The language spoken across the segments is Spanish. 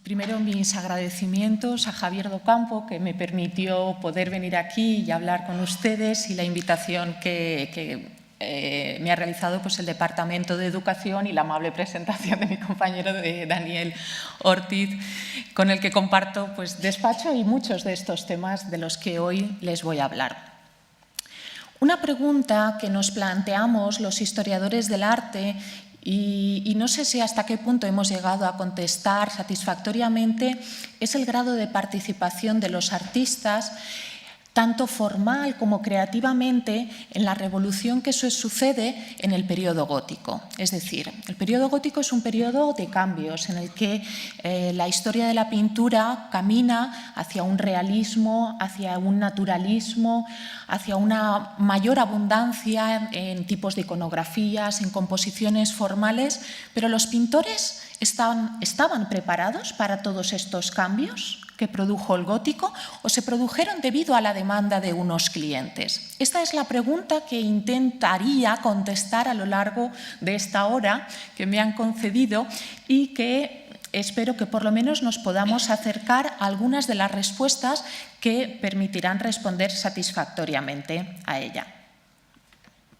Primero, mis agradecimientos a Javier Docampo, que me permitió poder venir aquí y hablar con ustedes, y la invitación que me ha realizado el Departamento de Educación y la amable presentación de mi compañero Daniel Ortiz, con el que comparto despacho y muchos de estos temas de los que hoy les voy a hablar. Una pregunta que nos planteamos los historiadores del arte, y no sé si hasta qué punto hemos llegado a contestar satisfactoriamente, es el grado de participación de los artistas, tanto formal como creativamente, en la revolución que sucede en el periodo gótico. Es decir, el periodo gótico es un periodo de cambios en el que la historia de la pintura camina hacia un realismo, hacia un naturalismo, hacia una mayor abundancia en tipos de iconografías, en composiciones formales, pero los pintores estaban preparados para todos estos cambios que produjo el gótico, o se produjeron debido a la demanda de unos clientes. Esta es la pregunta que intentaría contestar a lo largo de esta hora que me han concedido, y que espero que por lo menos nos podamos acercar a algunas de las respuestas que permitirán responder satisfactoriamente a ella.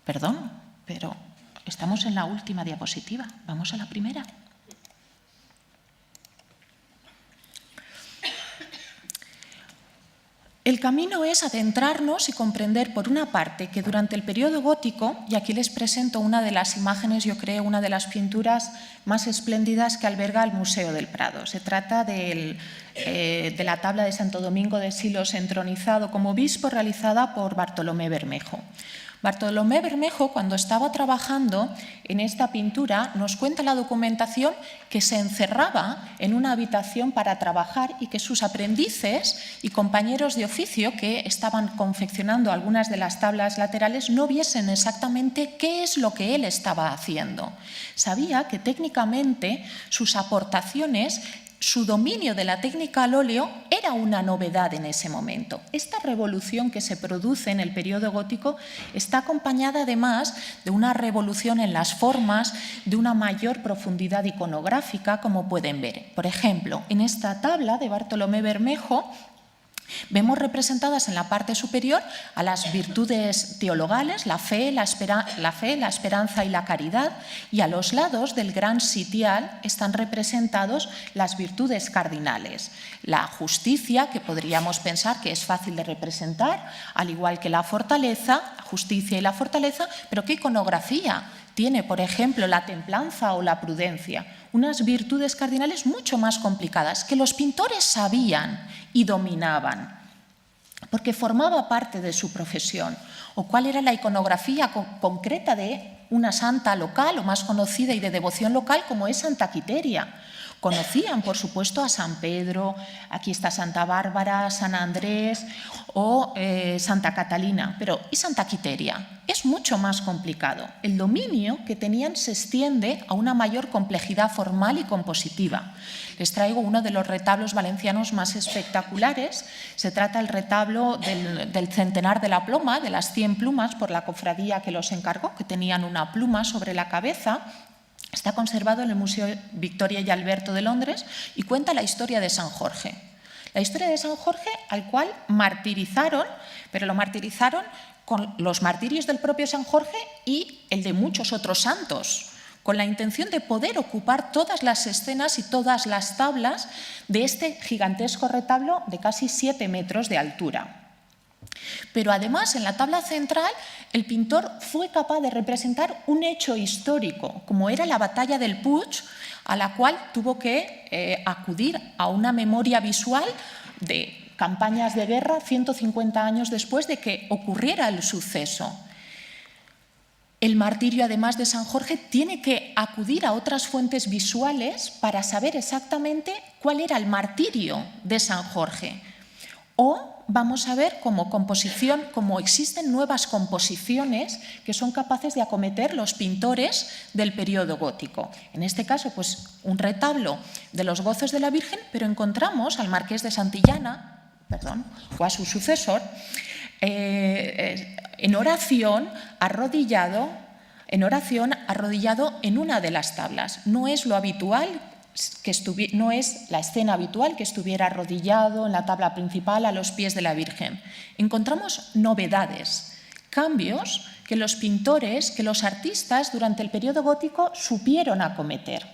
Perdón, pero estamos en la última diapositiva. Vamos a la primera. El camino es adentrarnos y comprender, por una parte, que durante el periodo gótico, y aquí les presento una de las imágenes, yo creo, una de las pinturas más espléndidas que alberga el Museo del Prado. Se trata de la tabla de Santo Domingo de Silos entronizado como obispo, realizada por Bartolomé Bermejo. Bartolomé Bermejo, cuando estaba trabajando en esta pintura, nos cuenta la documentación que se encerraba en una habitación para trabajar y que sus aprendices y compañeros de oficio que estaban confeccionando algunas de las tablas laterales no viesen exactamente qué es lo que él estaba haciendo. Sabía que técnicamente sus aportaciones, su dominio de la técnica al óleo era una novedad en ese momento. Esta revolución que se produce en el periodo gótico está acompañada además de una revolución en las formas, de una mayor profundidad iconográfica, como pueden ver. Por ejemplo, en esta tabla de Bartolomé Bermejo vemos representadas en la parte superior a las virtudes teologales, la fe, la esperanza y la caridad, y a los lados del gran sitial están representados las virtudes cardinales. La justicia, que podríamos pensar que es fácil de representar, al igual que la fortaleza, justicia y la fortaleza, pero ¿qué iconografía tiene, por ejemplo, la templanza o la prudencia? Unas virtudes cardinales mucho más complicadas que los pintores sabían y dominaban, porque formaba parte de su profesión. ¿O cuál era la iconografía concreta de una santa local o más conocida y de devoción local, como es Santa Quiteria? Conocían, por supuesto, a San Pedro, aquí está Santa Bárbara, San Andrés o Santa Catalina, pero ¿y Santa Quiteria? Es mucho más complicado. El dominio que tenían se extiende a una mayor complejidad formal y compositiva. Les traigo uno de los retablos valencianos más espectaculares. Se trata del retablo del centenar de la ploma, de las 100 plumas, por la cofradía que los encargó, que tenían una pluma sobre la cabeza. Está conservado en el Museo Victoria y Alberto de Londres y cuenta la historia de San Jorge. La historia de San Jorge, al cual martirizaron, pero lo martirizaron con los martirios del propio San Jorge y el de muchos otros santos, con la intención de poder ocupar todas las escenas y todas las tablas de este gigantesco retablo de casi 7 metros de altura. Pero además, en la tabla central, el pintor fue capaz de representar un hecho histórico, como era la batalla del Puig, a la cual tuvo que acudir a una memoria visual de campañas de guerra 150 años después de que ocurriera el suceso. El martirio, además de San Jorge, tiene que acudir a otras fuentes visuales para saber exactamente cuál era el martirio de San Jorge. O vamos a ver cómo existen nuevas composiciones que son capaces de acometer los pintores del periodo gótico. En este caso, un retablo de los gozos de la Virgen, pero encontramos al marqués de Santillana, o a su sucesor, en oración arrodillado en una de las tablas. No es lo habitual no es la escena habitual que estuviera arrodillado en la tabla principal a los pies de la Virgen. Encontramos novedades, cambios que los pintores, que los artistas durante el periodo gótico supieron acometer.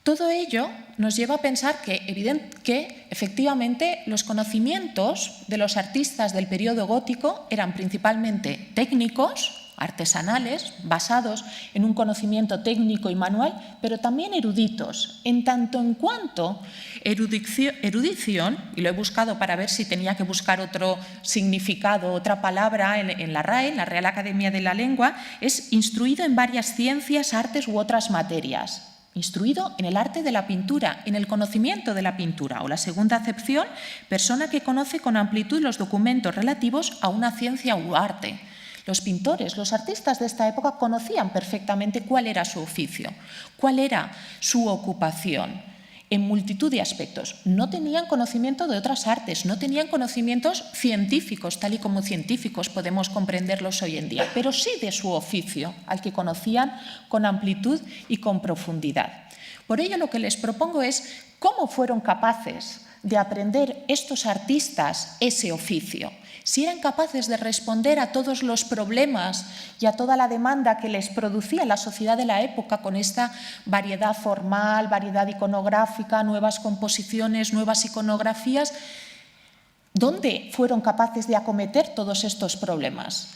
Todo ello nos lleva a pensar que efectivamente los conocimientos de los artistas del periodo gótico eran principalmente técnicos, artesanales, basados en un conocimiento técnico y manual, pero también eruditos, en tanto en cuanto erudición, y lo he buscado para ver si tenía que buscar otro significado, otra palabra en la RAE, en la Real Academia de la Lengua, es instruido en varias ciencias, artes u otras materias. Instruido en el arte de la pintura, en el conocimiento de la pintura. O la segunda acepción, persona que conoce con amplitud los documentos relativos a una ciencia u arte. Los pintores, los artistas de esta época conocían perfectamente cuál era su oficio, cuál era su ocupación en multitud de aspectos. No tenían conocimiento de otras artes, no tenían conocimientos científicos, tal y como científicos podemos comprenderlos hoy en día, pero sí de su oficio, al que conocían con amplitud y con profundidad. Por ello, lo que les propongo es cómo fueron capaces de aprender estos artistas ese oficio. Si eran capaces de responder a todos los problemas y a toda la demanda que les producía la sociedad de la época con esta variedad formal, variedad iconográfica, nuevas composiciones, nuevas iconografías, ¿dónde fueron capaces de acometer todos estos problemas?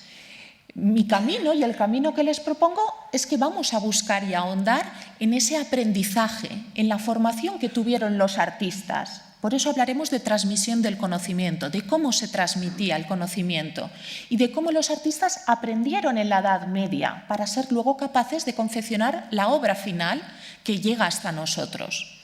Mi camino y el camino que les propongo es que vamos a buscar y a ahondar en ese aprendizaje, en la formación que tuvieron los artistas. Por eso hablaremos de transmisión del conocimiento, de cómo se transmitía el conocimiento y de cómo los artistas aprendieron en la Edad Media para ser luego capaces de confeccionar la obra final que llega hasta nosotros.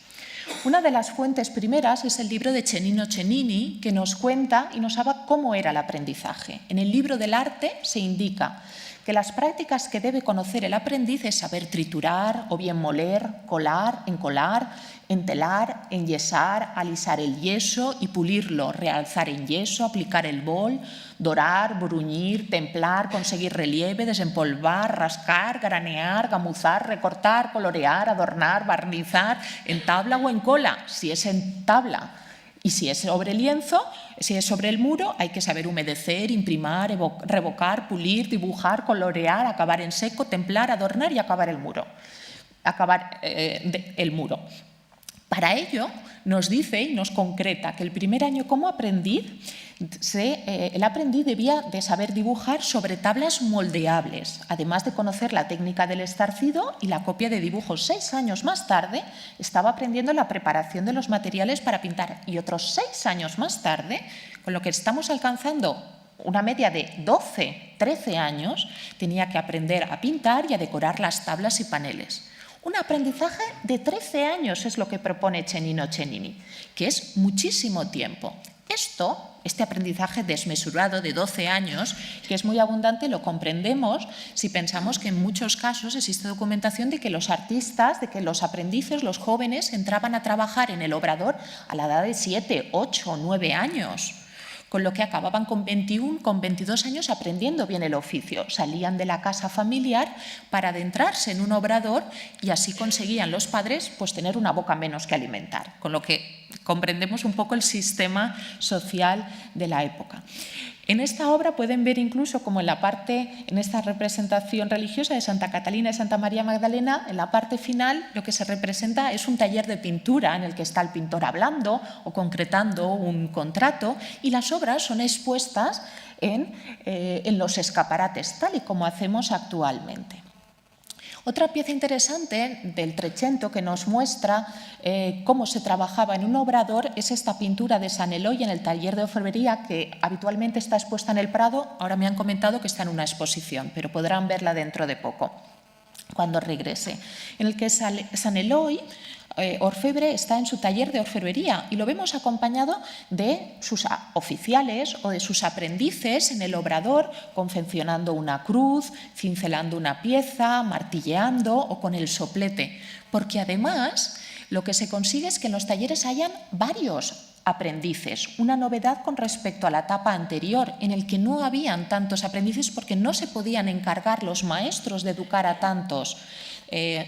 Una de las fuentes primeras es el libro de Cennino Cennini, que nos cuenta y nos habla cómo era el aprendizaje. En el libro del arte se indica que las prácticas que debe conocer el aprendiz es saber triturar o bien moler, colar, encolar, entelar, enyesar, alisar el yeso y pulirlo, realzar en yeso, aplicar el bol, dorar, bruñir, templar, conseguir relieve, desempolvar, rascar, granear, gamuzar, recortar, colorear, adornar, barnizar, en tabla o en cola, si es en tabla. Y si es sobre lienzo, si es sobre el muro, hay que saber humedecer, imprimar, revocar, pulir, dibujar, colorear, acabar en seco, templar, adornar y acabar el muro. Para ello, nos dice y nos concreta que el primer año como aprendiz, el aprendiz debía de saber dibujar sobre tablas moldeables, además de conocer la técnica del estarcido y la copia de dibujos. 6 años más tarde estaba aprendiendo la preparación de los materiales para pintar y otros 6 años más tarde, con lo que estamos alcanzando una media de 12, 13 años, tenía que aprender a pintar y a decorar las tablas y paneles. Un aprendizaje de 13 años es lo que propone Cennino Cennini, que es muchísimo tiempo. Este aprendizaje desmesurado de 12 años, que es muy abundante, lo comprendemos si pensamos que en muchos casos existe documentación de que los artistas, de que los aprendices, los jóvenes, entraban a trabajar en el obrador a la edad de 7, 8 o 9 años. Con lo que acababan con 21, con 22 años aprendiendo bien el oficio. Salían de la casa familiar para adentrarse en un obrador y así conseguían los padres pues, tener una boca menos que alimentar, con lo que comprendemos un poco el sistema social de la época. En esta obra pueden ver incluso como en esta representación religiosa de Santa Catalina y Santa María Magdalena, en la parte final lo que se representa es un taller de pintura en el que está el pintor hablando o concretando un contrato y las obras son expuestas en los escaparates, tal y como hacemos actualmente. Otra pieza interesante del Trecento que nos muestra cómo se trabajaba en un obrador es esta pintura de San Eloy en el taller de orfebrería que habitualmente está expuesta en el Prado. Ahora me han comentado que está en una exposición, pero podrán verla dentro de poco, cuando regrese, en el que San Eloy, orfebre, está en su taller de orfebrería y lo vemos acompañado de sus oficiales o de sus aprendices en el obrador, confeccionando una cruz, cincelando una pieza, martilleando o con el soplete, porque además lo que se consigue es que en los talleres hayan varios aprendices, una novedad con respecto a la etapa anterior, en el que no habían tantos aprendices porque no se podían encargar los maestros de educar a tantos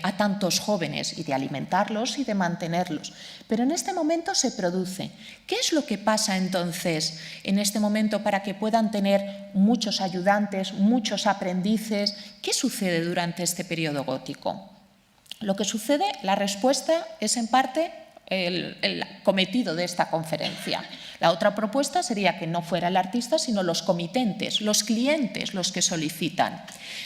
a tantos jóvenes y de alimentarlos y de mantenerlos. Pero en este momento se produce. ¿Qué es lo que pasa entonces en este momento para que puedan tener muchos ayudantes, muchos aprendices? ¿Qué sucede durante este periodo gótico? Lo que sucede, la respuesta es en parte el cometido de esta conferencia. La otra propuesta sería que no fuera el artista, sino los comitentes, los clientes los que solicitan.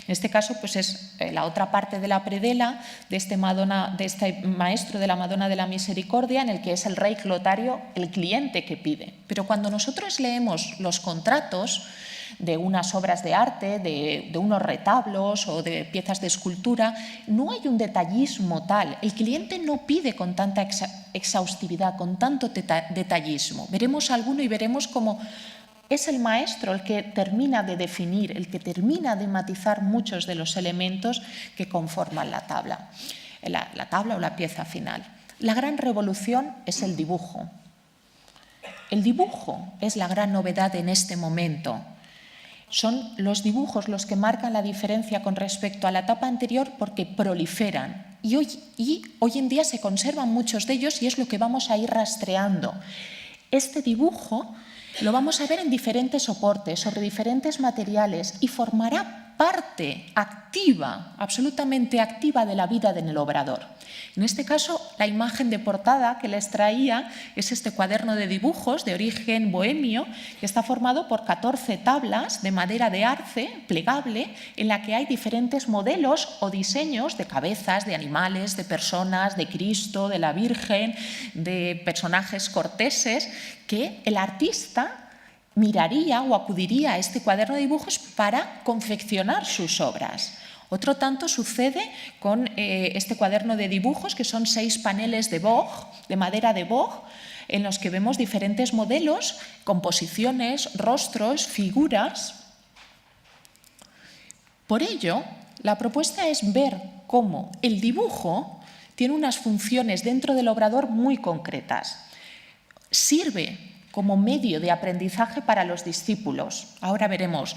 En este caso, pues es la otra parte de la predela de este maestro de la Madonna de la Misericordia, en el que es el rey Clotario el cliente que pide. Pero cuando nosotros leemos los contratos de unas obras de arte, de unos retablos o de piezas de escultura, no hay un detallismo tal. El cliente no pide con tanta exhaustividad, con tanto detallismo. Veremos alguno y veremos cómo es el maestro el que termina de definir, el que termina de matizar muchos de los elementos que conforman la tabla o la pieza final. La gran revolución es el dibujo. El dibujo es la gran novedad en este momento. Son los dibujos los que marcan la diferencia con respecto a la etapa anterior porque proliferan y hoy en día se conservan muchos de ellos y es lo que vamos a ir rastreando. Este dibujo lo vamos a ver en diferentes soportes, sobre diferentes materiales y formará parte activa, absolutamente activa de la vida del obrador. En este caso, la imagen de portada que les traía es este cuaderno de dibujos de origen bohemio que está formado por 14 tablas de madera de arce plegable en la que hay diferentes modelos o diseños de cabezas, de animales, de personas, de Cristo, de la Virgen, de personajes corteses que el artista miraría o acudiría a este cuaderno de dibujos para confeccionar sus obras. Otro tanto sucede con este cuaderno de dibujos, que son 6 paneles de boj, de madera de boj, en los que vemos diferentes modelos, composiciones, rostros, figuras. Por ello, la propuesta es ver cómo el dibujo tiene unas funciones dentro del obrador muy concretas. Sirve como medio de aprendizaje para los discípulos. Ahora veremos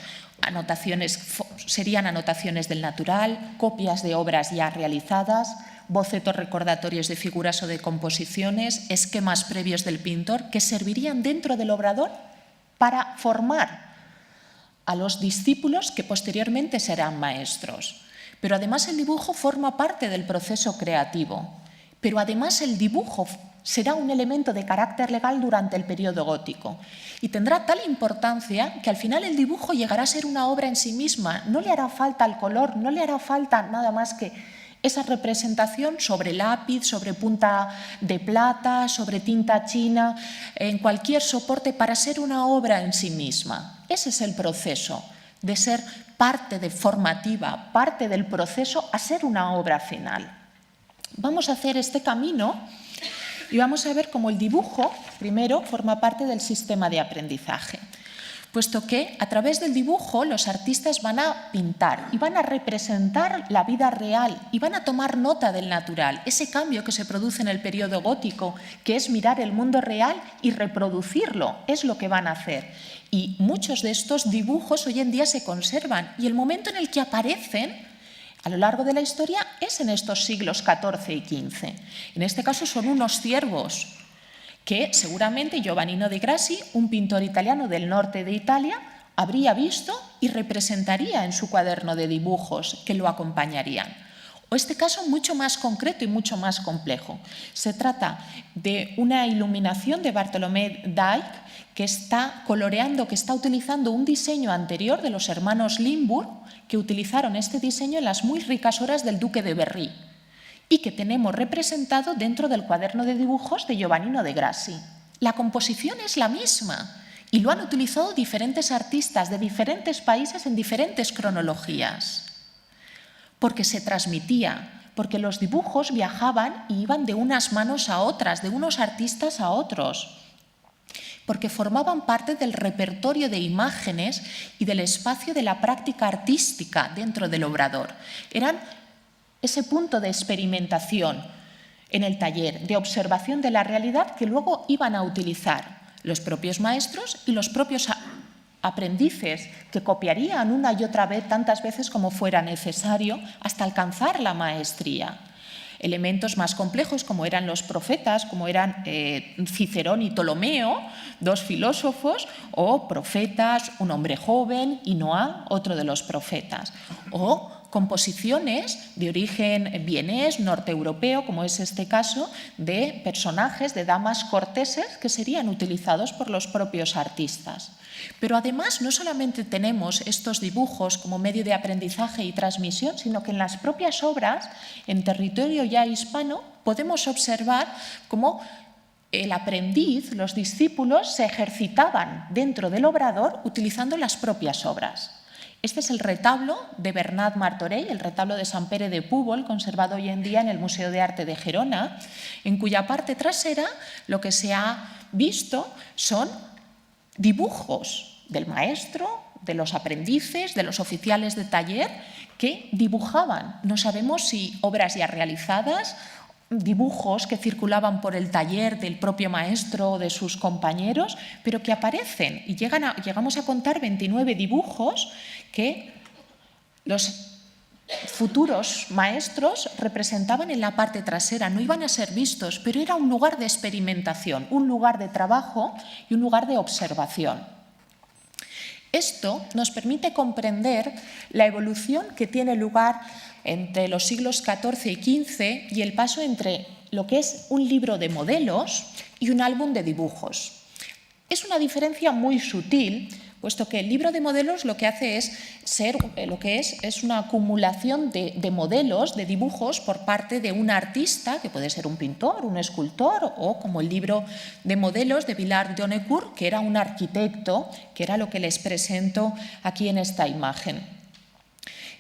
serían anotaciones del natural, copias de obras ya realizadas, bocetos recordatorios de figuras o de composiciones, esquemas previos del pintor que servirían dentro del obrador para formar a los discípulos que posteriormente serán maestros. Pero además el dibujo forma parte del proceso creativo. Pero además el dibujo será un elemento de carácter legal durante el periodo gótico y tendrá tal importancia que al final el dibujo llegará a ser una obra en sí misma. No le hará falta el color, no le hará falta nada más que esa representación sobre lápiz, sobre punta de plata, sobre tinta china, en cualquier soporte para ser una obra en sí misma. Ese es el proceso de ser parte formativa, parte del proceso a ser una obra final. Vamos a hacer este camino y vamos a ver cómo el dibujo, primero, forma parte del sistema de aprendizaje, puesto que a través del dibujo los artistas van a pintar y van a representar la vida real y van a tomar nota del natural, ese cambio que se produce en el periodo gótico, que es mirar el mundo real y reproducirlo, es lo que van a hacer. Y muchos de estos dibujos hoy en día se conservan y el momento en el que aparecen a lo largo de la historia es en estos siglos XIV y XV. En este caso son unos ciervos que seguramente Giovannino de Grassi, un pintor italiano del norte de Italia, habría visto y representaría en su cuaderno de dibujos que lo acompañarían. O este caso mucho más concreto y mucho más complejo. Se trata de una iluminación de Bartolomé Dijck que está coloreando, que está utilizando un diseño anterior de los hermanos Limburg que utilizaron este diseño en las muy ricas horas del duque de Berry y que tenemos representado dentro del cuaderno de dibujos de Giovannino de Grassi. La composición es la misma y lo han utilizado diferentes artistas de diferentes países en diferentes cronologías, porque se transmitía, porque los dibujos viajaban y iban de unas manos a otras, de unos artistas a otros, porque formaban parte del repertorio de imágenes y del espacio de la práctica artística dentro del obrador. Eran ese punto de experimentación en el taller, de observación de la realidad que luego iban a utilizar los propios maestros y los propios aprendices que copiarían una y otra vez tantas veces como fuera necesario hasta alcanzar la maestría. Elementos más complejos como eran los profetas, como eran Cicerón y Ptolomeo, dos filósofos, o profetas, un hombre joven, y Noá, otro de los profetas, o composiciones de origen vienés, norteeuropeo, como es este caso, de personajes, de damas corteses que serían utilizados por los propios artistas. Pero además no solamente tenemos estos dibujos como medio de aprendizaje y transmisión, sino que en las propias obras, en territorio ya hispano, podemos observar cómo el aprendiz, los discípulos, se ejercitaban dentro del obrador utilizando las propias obras. Este es el retablo de Bernat Martorell, el retablo de Sant Pere de Púbol, conservado hoy en día en el Museo de Arte de Gerona, en cuya parte trasera lo que se ha visto son dibujos del maestro, de los aprendices, de los oficiales de taller, que dibujaban. No sabemos si obras ya realizadas, dibujos que circulaban por el taller del propio maestro o de sus compañeros, pero que aparecen y llegamos a contar 29 dibujos que los futuros maestros representaban en la parte trasera. No iban a ser vistos, pero era un lugar de experimentación, un lugar de trabajo y un lugar de observación. Esto nos permite comprender la evolución que tiene lugar entre los siglos XIV y XV y el paso entre lo que es un libro de modelos y un álbum de dibujos. Es una diferencia muy sutil, puesto que el libro de modelos lo que hace es una acumulación de modelos, de dibujos por parte de un artista, que puede ser un pintor, un escultor, o como el libro de modelos de Villard de Honnecourt, que era un arquitecto, que era lo que les presento aquí en esta imagen.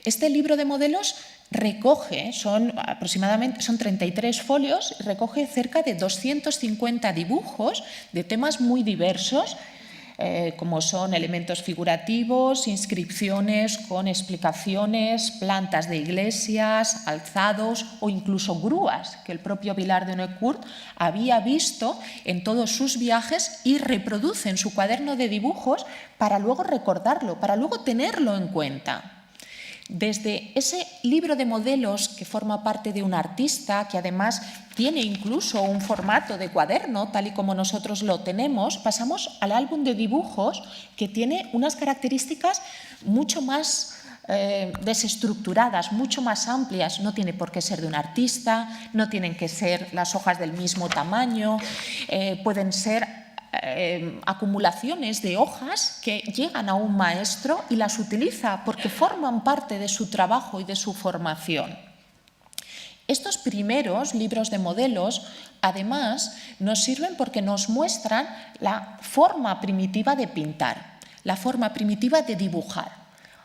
Este libro de modelos recoge, son 33 folios, recoge cerca de 250 dibujos de temas muy diversos, como son elementos figurativos, inscripciones con explicaciones, plantas de iglesias, alzados o incluso grúas, que el propio Villard de Honnecourt había visto en todos sus viajes y reproduce en su cuaderno de dibujos para luego recordarlo, para luego tenerlo en cuenta. Desde ese libro de modelos que forma parte de un artista, que además tiene incluso un formato de cuaderno, tal y como nosotros lo tenemos, pasamos al álbum de dibujos, que tiene unas características mucho más desestructuradas, mucho más amplias. No tiene por qué ser de un artista, no tienen que ser las hojas del mismo tamaño, pueden ser acumulaciones de hojas que llegan a un maestro y las utiliza porque forman parte de su trabajo y de su formación. Estos primeros libros de modelos, además, nos sirven porque nos muestran la forma primitiva de pintar, la forma primitiva de dibujar.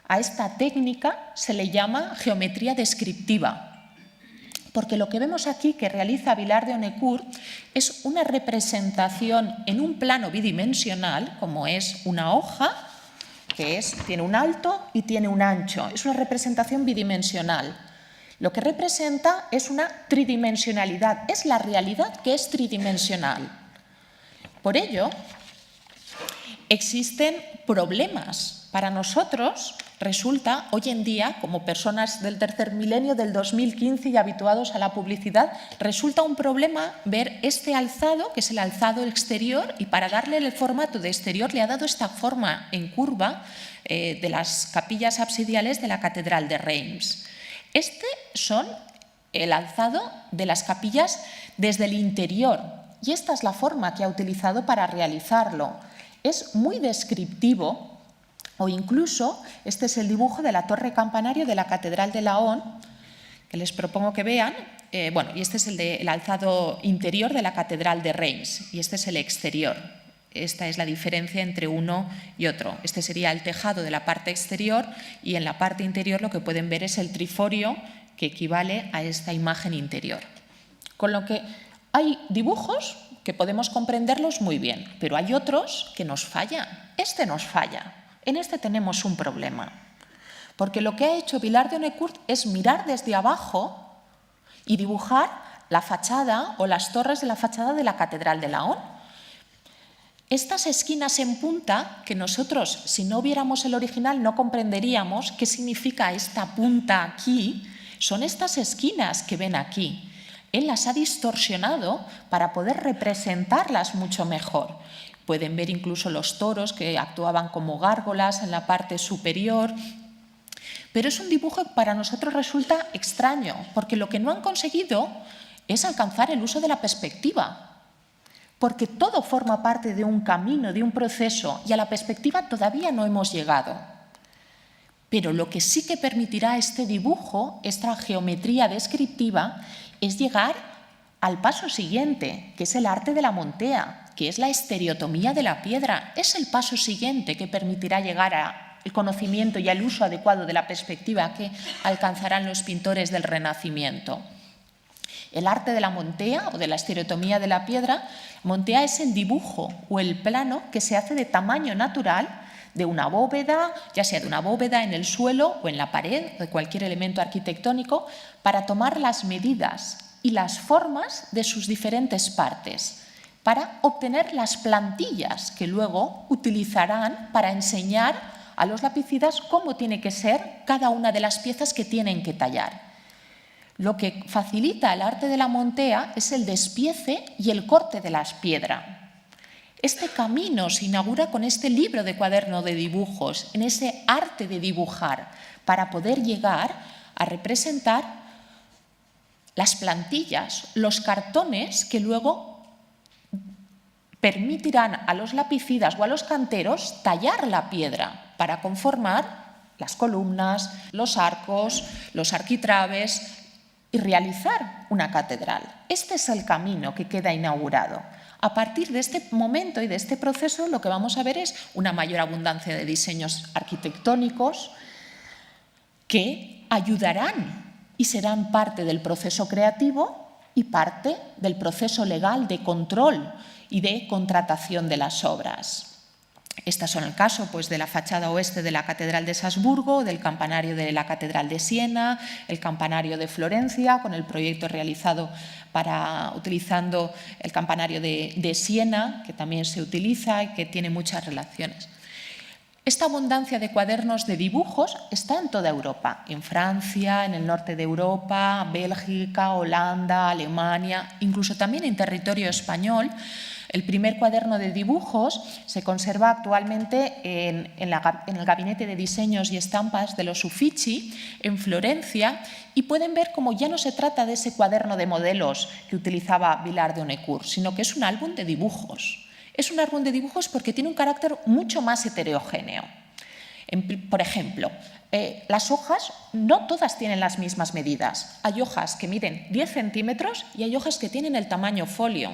A esta técnica se le llama geometría descriptiva, porque lo que vemos aquí que realiza Villard de Honnecourt es una representación en un plano bidimensional, como es una hoja, que tiene un alto y tiene un ancho. Es una representación bidimensional. Lo que representa es una tridimensionalidad, es la realidad que es tridimensional. Por ello, existen problemas. Para nosotros resulta, hoy en día, como personas del tercer milenio, del 2015 y habituados a la publicidad, resulta un problema ver este alzado, que es el alzado exterior, y para darle el formato de exterior le ha dado esta forma en curva de las capillas absidiales de la Catedral de Reims. Este son el alzado de las capillas desde el interior, y esta es la forma que ha utilizado para realizarlo. Es muy descriptivo. O incluso, este es el dibujo de la torre campanario de la Catedral de Laon, que les propongo que vean. Y este es el alzado interior de la Catedral de Reims, y este es el exterior. Esta es la diferencia entre uno y otro. Este sería el tejado de la parte exterior, y en la parte interior lo que pueden ver es el triforio, que equivale a esta imagen interior. Con lo que hay dibujos que podemos comprenderlos muy bien, pero hay otros que nos fallan. Este nos falla. En este tenemos un problema, porque lo que ha hecho Villard de Honnecourt es mirar desde abajo y dibujar la fachada o las torres de la fachada de la Catedral de Laon. Estas esquinas en punta, que nosotros, si no viéramos el original, no comprenderíamos qué significa esta punta aquí, son estas esquinas que ven aquí. Él las ha distorsionado para poder representarlas mucho mejor. Pueden ver incluso los toros que actuaban como gárgolas en la parte superior. Pero es un dibujo que para nosotros resulta extraño, porque lo que no han conseguido es alcanzar el uso de la perspectiva. Porque todo forma parte de un camino, de un proceso, y a la perspectiva todavía no hemos llegado. Pero lo que sí que permitirá este dibujo, esta geometría descriptiva, es llegar al paso siguiente, que es el arte de la montea, que es la estereotomía de la piedra. Es el paso siguiente que permitirá llegar al conocimiento y al uso adecuado de la perspectiva que alcanzarán los pintores del Renacimiento. El arte de la montea o de la estereotomía de la piedra, montea es el dibujo o el plano que se hace de tamaño natural de una bóveda, ya sea de una bóveda en el suelo o en la pared, de cualquier elemento arquitectónico, para tomar las medidas y las formas de sus diferentes partes, para obtener las plantillas que luego utilizarán para enseñar a los lapicidas cómo tiene que ser cada una de las piezas que tienen que tallar. Lo que facilita el arte de la montea es el despiece y el corte de las piedras. Este camino se inaugura con este libro de cuaderno de dibujos, en ese arte de dibujar, para poder llegar a representar las plantillas, los cartones que luego permitirán a los lapicidas o a los canteros tallar la piedra para conformar las columnas, los arcos, los arquitrabes y realizar una catedral. Este es el camino que queda inaugurado. A partir de este momento y de este proceso, lo que vamos a ver es una mayor abundancia de diseños arquitectónicos que ayudarán y serán parte del proceso creativo y parte del proceso legal de control y de contratación de las obras. Estas son el caso pues, de la fachada oeste de la Catedral de Salzburgo, del campanario de la Catedral de Siena, el campanario de Florencia, con el proyecto realizado utilizando el campanario de Siena, que también se utiliza y que tiene muchas relaciones. Esta abundancia de cuadernos de dibujos está en toda Europa, en Francia, en el norte de Europa, Bélgica, Holanda, Alemania, incluso también en territorio español. El primer cuaderno de dibujos se conserva actualmente en el Gabinete de Diseños y Estampas de los Uffizi, en Florencia, y pueden ver cómo ya no se trata de ese cuaderno de modelos que utilizaba Villard de Honnecourt, sino que es un álbum de dibujos. Es un álbum de dibujos porque tiene un carácter mucho más heterogéneo. Por ejemplo, las hojas no todas tienen las mismas medidas. Hay hojas que miden 10 centímetros y hay hojas que tienen el tamaño folio.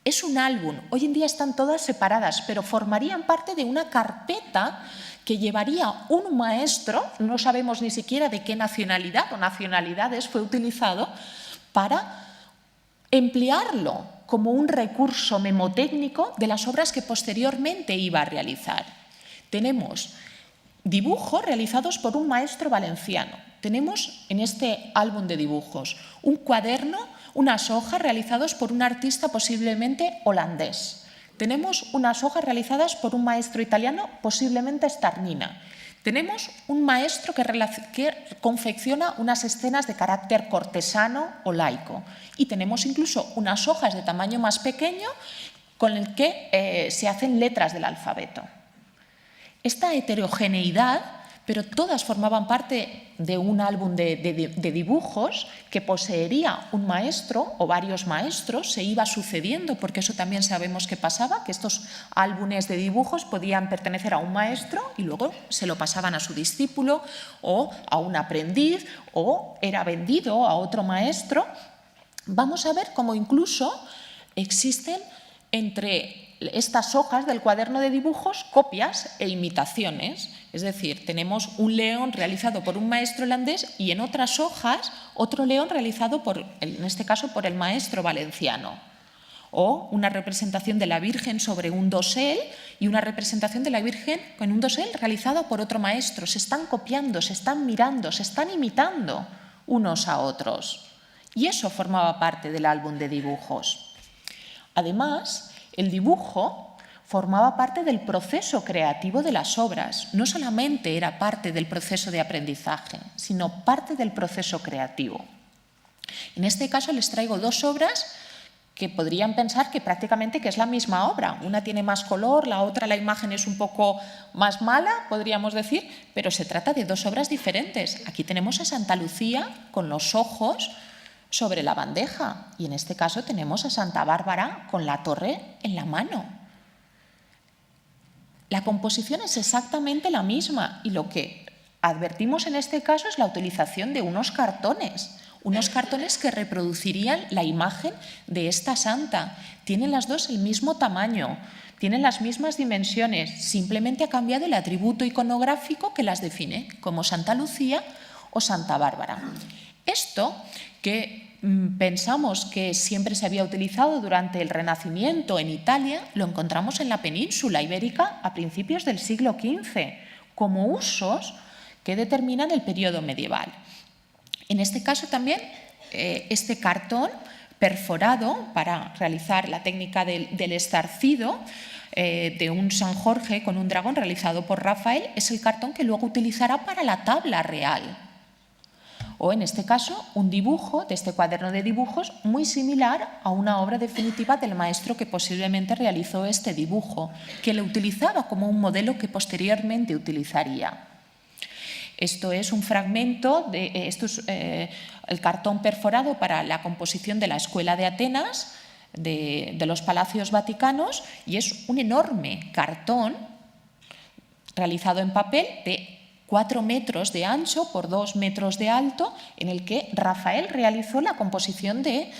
Es un álbum. Hoy en día están todas separadas, pero formarían parte de una carpeta que llevaría un maestro, no sabemos ni siquiera de qué nacionalidad o nacionalidades fue utilizado, para emplearlo como un recurso memotécnico de las obras que posteriormente iba a realizar. Tenemos dibujos realizados por un maestro valenciano. Tenemos en este álbum de dibujos un cuaderno, unas hojas realizadas por un artista posiblemente holandés. Tenemos unas hojas realizadas por un maestro italiano, posiblemente Starnina. Tenemos un maestro que confecciona unas escenas de carácter cortesano o laico. Y tenemos incluso unas hojas de tamaño más pequeño con el que se hacen letras del alfabeto. Esta heterogeneidad, pero todas formaban parte de un álbum de dibujos que poseería un maestro o varios maestros, se iba sucediendo, porque eso también sabemos que pasaba, que estos álbumes de dibujos podían pertenecer a un maestro y luego se lo pasaban a su discípulo o a un aprendiz o era vendido a otro maestro. Vamos a ver cómo incluso existen entre estas hojas del cuaderno de dibujos copias e imitaciones. Es decir, tenemos un león realizado por un maestro holandés y en otras hojas otro león realizado, en este caso, por el maestro valenciano. O una representación de la Virgen sobre un dosel y una representación de la Virgen con un dosel realizado por otro maestro. Se están copiando, se están mirando, se están imitando unos a otros. Y eso formaba parte del álbum de dibujos. Además, el dibujo formaba parte del proceso creativo de las obras. No solamente era parte del proceso de aprendizaje, sino parte del proceso creativo. En este caso les traigo dos obras que podrían pensar que prácticamente que es la misma obra. Una tiene más color, la otra la imagen es un poco más mala, podríamos decir, pero se trata de dos obras diferentes. Aquí tenemos a Santa Lucía con los ojos sobre la bandeja y en este caso tenemos a Santa Bárbara con la torre en la mano. La composición es exactamente la misma y lo que advertimos en este caso es la utilización de unos cartones que reproducirían la imagen de esta santa. Tienen las dos el mismo tamaño, tienen las mismas dimensiones, simplemente ha cambiado el atributo iconográfico que las define, como Santa Lucía o Santa Bárbara. Esto que pensamos que siempre se había utilizado durante el Renacimiento en Italia, lo encontramos en la península ibérica a principios del siglo XV, como usos que determinan el periodo medieval. En este caso también, este cartón perforado para realizar la técnica del estarcido de un San Jorge con un dragón realizado por Rafael es el cartón que luego utilizará para la tabla real. O en este caso, un dibujo de este cuaderno de dibujos muy similar a una obra definitiva del maestro que posiblemente realizó este dibujo, que lo utilizaba como un modelo que posteriormente utilizaría. Esto es un fragmento, el cartón perforado para la composición de la Escuela de Atenas, de los Palacios Vaticanos, y es un enorme cartón realizado en papel de 4 metros de ancho por 2 metros de alto, en el que Rafael realizó la composición de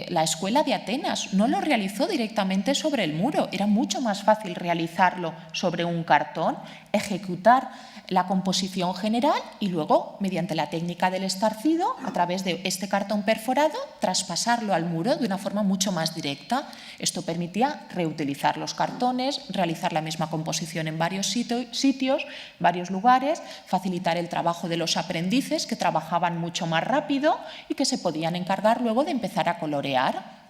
la Escuela de Atenas. No lo realizó directamente sobre el muro, era mucho más fácil realizarlo sobre un cartón, ejecutar la composición general y luego, mediante la técnica del estarcido, a través de este cartón perforado, traspasarlo al muro de una forma mucho más directa. Esto permitía reutilizar los cartones, realizar la misma composición en varios sitios, varios lugares, facilitar el trabajo de los aprendices que trabajaban mucho más rápido y que se podían encargar luego de empezar a colorear.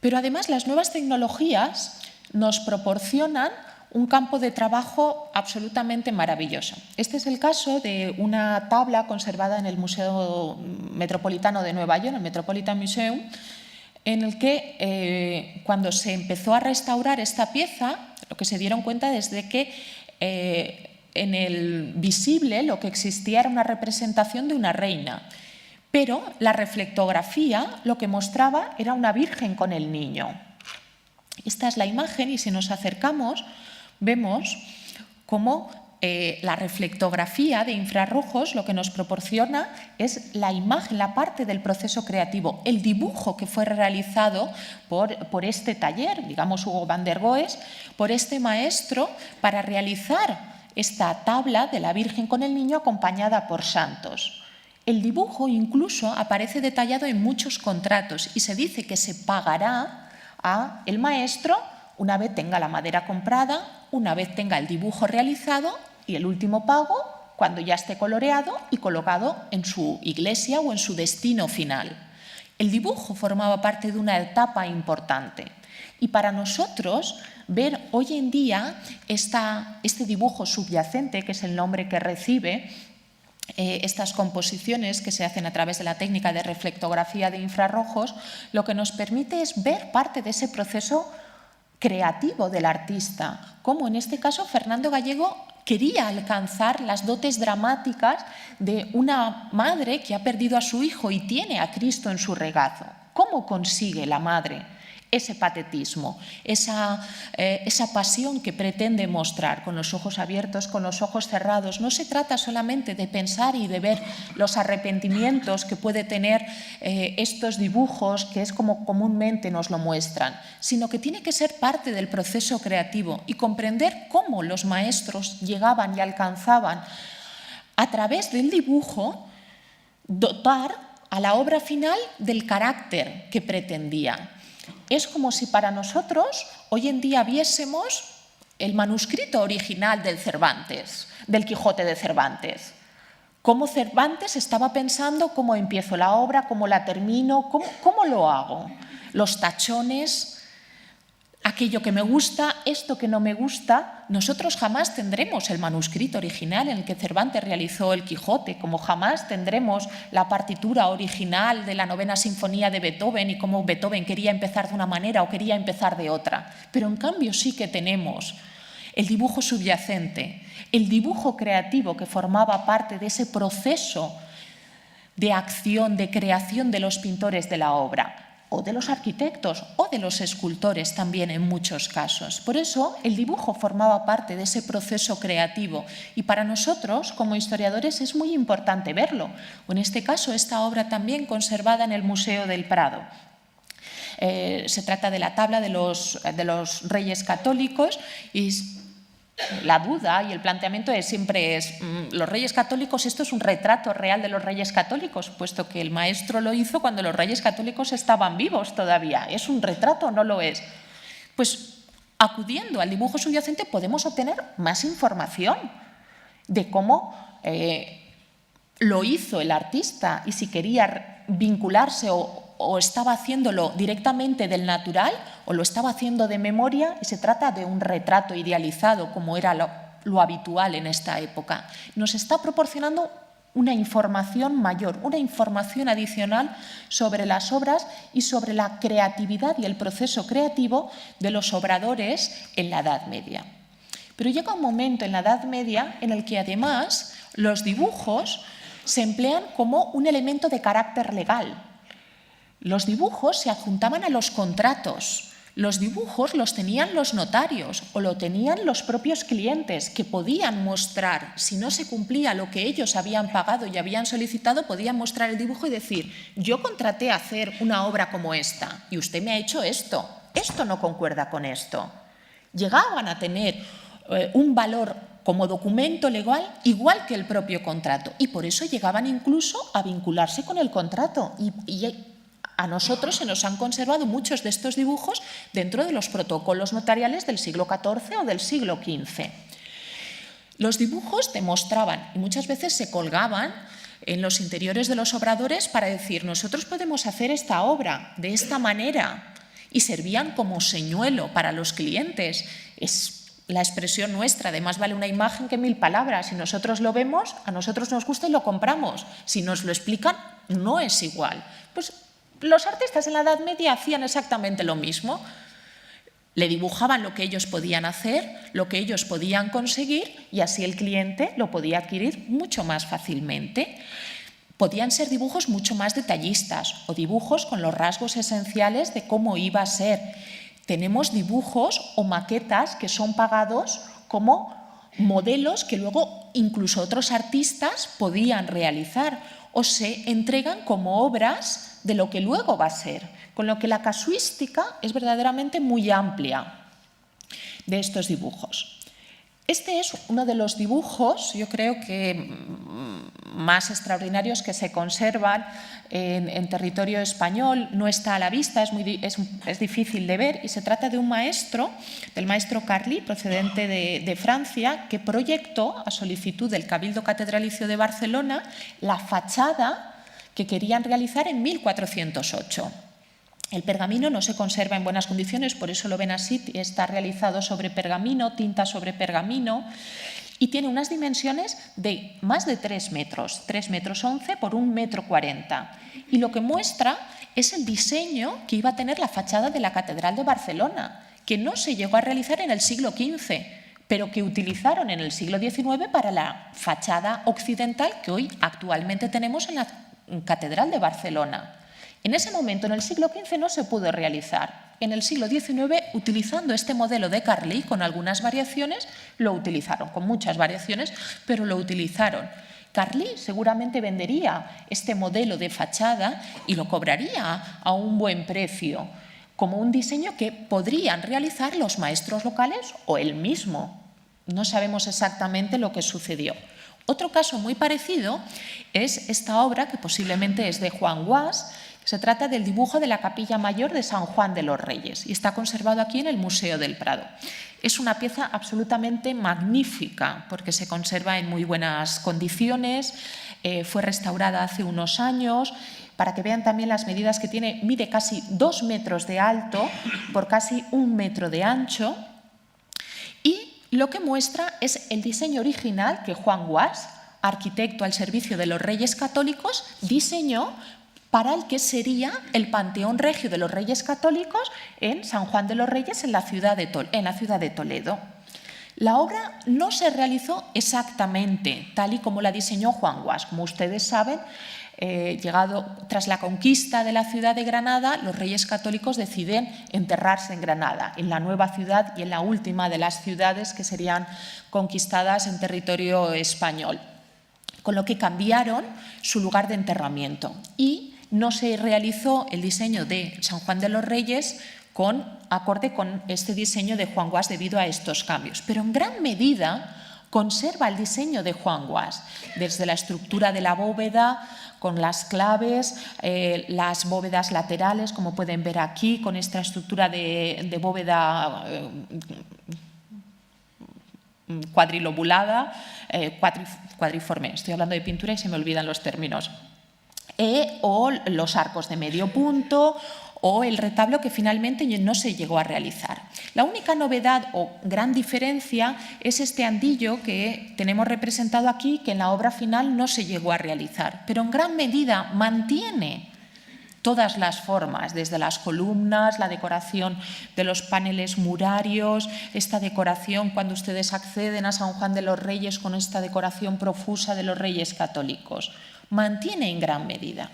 Pero además las nuevas tecnologías nos proporcionan un campo de trabajo absolutamente maravilloso. Este es el caso de una tabla conservada en el Museo Metropolitano de Nueva York, el Metropolitan Museum, en el que cuando se empezó a restaurar esta pieza, lo que se dieron cuenta es de que en el visible lo que existía era una representación de una reina, pero la reflectografía lo que mostraba era una virgen con el niño. Esta es la imagen y si nos acercamos vemos cómo la reflectografía de infrarrojos lo que nos proporciona es la imagen, la parte del proceso creativo, el dibujo que fue realizado por este taller, digamos Hugo van der Goes, por este maestro para realizar esta tabla de la Virgen con el niño acompañada por santos. El dibujo incluso aparece detallado en muchos contratos y se dice que se pagará a el maestro una vez tenga la madera comprada, una vez tenga el dibujo realizado y el último pago cuando ya esté coloreado y colocado en su iglesia o en su destino final. El dibujo formaba parte de una etapa importante y para nosotros ver hoy en día este dibujo subyacente, que es el nombre que recibe, estas composiciones que se hacen a través de la técnica de reflectografía de infrarrojos, lo que nos permite es ver parte de ese proceso creativo del artista, como en este caso Fernando Gallego quería alcanzar las dotes dramáticas de una madre que ha perdido a su hijo y tiene a Cristo en su regazo. ¿Cómo consigue la madre ese patetismo, esa pasión que pretende mostrar con los ojos abiertos, con los ojos cerrados? No se trata solamente de pensar y de ver los arrepentimientos que puede tener estos dibujos, que es como comúnmente nos lo muestran, sino que tiene que ser parte del proceso creativo y comprender cómo los maestros llegaban y alcanzaban a través del dibujo dotar a la obra final del carácter que pretendía. Es como si para nosotros hoy en día viésemos el manuscrito original del Quijote de Cervantes. cómo Cervantes estaba pensando cómo empiezo la obra, cómo la termino, cómo lo hago. Los tachones, aquello que me gusta, esto que no me gusta. Nosotros jamás tendremos el manuscrito original en el que Cervantes realizó el Quijote, como jamás tendremos la partitura original de la Novena Sinfonía de Beethoven y cómo Beethoven quería empezar de una manera o quería empezar de otra. Pero en cambio sí que tenemos el dibujo subyacente, el dibujo creativo que formaba parte de ese proceso de acción, de creación de los pintores de la obra, o de los arquitectos, o de los escultores también en muchos casos. Por eso el dibujo formaba parte de ese proceso creativo y para nosotros, como historiadores, es muy importante verlo. En este caso, esta obra también conservada en el Museo del Prado. Se trata de la tabla de los Reyes Católicos y la duda y el planteamiento siempre es, ¿los Reyes Católicos, esto es un retrato real de los Reyes Católicos? Puesto que el maestro lo hizo cuando los Reyes Católicos estaban vivos todavía. ¿Es un retrato o no lo es? Pues acudiendo al dibujo subyacente podemos obtener más información de cómo lo hizo el artista y si quería vincularse o estaba haciéndolo directamente del natural o lo estaba haciendo de memoria y se trata de un retrato idealizado como era lo habitual en esta época. Nos está proporcionando una información mayor, una información adicional sobre las obras y sobre la creatividad y el proceso creativo de los obradores en la Edad Media. Pero llega un momento en la Edad Media en el que además los dibujos se emplean como un elemento de carácter legal. Los dibujos se adjuntaban a los contratos. Los dibujos los tenían los notarios o lo tenían los propios clientes que podían mostrar, si no se cumplía lo que ellos habían pagado y habían solicitado, podían mostrar el dibujo y decir, yo contraté a hacer una obra como esta y usted me ha hecho esto no concuerda con esto. Llegaban a tener un valor como documento legal igual que el propio contrato y por eso llegaban incluso a vincularse con el contrato y a nosotros se nos han conservado muchos de estos dibujos dentro de los protocolos notariales del siglo XIV o del siglo XV. Los dibujos demostraban y muchas veces se colgaban en los interiores de los obradores para decir nosotros podemos hacer esta obra de esta manera y servían como señuelo para los clientes. Es la expresión nuestra, además vale una imagen que 1000 palabras. Si nosotros lo vemos, a nosotros nos gusta y lo compramos. Si nos lo explican, no es igual. Pues los artistas en la Edad Media hacían exactamente lo mismo. Le dibujaban lo que ellos podían hacer, lo que ellos podían conseguir y así el cliente lo podía adquirir mucho más fácilmente. Podían ser dibujos mucho más detallistas o dibujos con los rasgos esenciales de cómo iba a ser. Tenemos dibujos o maquetas que son pagados como modelos que luego incluso otros artistas podían realizar o se entregan como obras de lo que luego va a ser, con lo que la casuística es verdaderamente muy amplia de estos dibujos. Este es uno de los dibujos, yo creo que más extraordinarios que se conservan en territorio español. No está a la vista, es difícil de ver y se trata de un maestro, del maestro Carli, procedente de Francia, que proyectó a solicitud del Cabildo Catedralicio de Barcelona la fachada que querían realizar en 1408. El pergamino no se conserva en buenas condiciones, por eso lo ven así, está realizado sobre pergamino, tinta sobre pergamino, y tiene unas dimensiones de más de 3 metros, 3,11 metros por 1,40 m. Y lo que muestra es el diseño que iba a tener la fachada de la Catedral de Barcelona, que no se llegó a realizar en el siglo XV, pero que utilizaron en el siglo XIX para la fachada occidental que hoy actualmente tenemos en la Catedral de Barcelona. En ese momento, en el siglo XV, no se pudo realizar. En el siglo XIX, utilizando este modelo de Carli, con algunas variaciones, lo utilizaron, con muchas variaciones, pero lo utilizaron. Carli seguramente vendería este modelo de fachada y lo cobraría a un buen precio, como un diseño que podrían realizar los maestros locales o él mismo. No sabemos exactamente lo que sucedió. Otro caso muy parecido es esta obra, que posiblemente es de Juan Guas. Se trata del dibujo de la Capilla Mayor de San Juan de los Reyes y está conservado aquí en el Museo del Prado. Es una pieza absolutamente magnífica porque se conserva en muy buenas condiciones, fue restaurada hace unos años. Para que vean también las medidas que tiene, mide casi 2 metros de alto por casi 1 metro de ancho. Y lo que muestra es el diseño original que Juan Guas, arquitecto al servicio de los Reyes Católicos, diseñó para el que sería el Panteón Regio de los Reyes Católicos en San Juan de los Reyes, en la ciudad de Toledo. La obra no se realizó exactamente tal y como la diseñó Juan Guas. Como ustedes saben, tras la conquista de la ciudad de Granada, los Reyes Católicos deciden enterrarse en Granada, en la nueva ciudad y en la última de las ciudades que serían conquistadas en territorio español, con lo que cambiaron su lugar de enterramiento y no se realizó el diseño de San Juan de los Reyes acorde con este diseño de Juan Guas debido a estos cambios, pero en gran medida conserva el diseño de Juan Guas, desde la estructura de la bóveda, con las claves, las bóvedas laterales, como pueden ver aquí, con esta estructura de bóveda cuadrilobulada, cuadriforme. Estoy hablando de pintura y se me olvidan los términos. O los arcos de medio punto, o el retablo que finalmente no se llegó a realizar. La única novedad o gran diferencia es este andillo que tenemos representado aquí, que en la obra final no se llegó a realizar, pero en gran medida mantiene todas las formas, desde las columnas, la decoración de los paneles murarios, esta decoración cuando ustedes acceden a San Juan de los Reyes con esta decoración profusa de los Reyes Católicos. Mantiene en gran medida.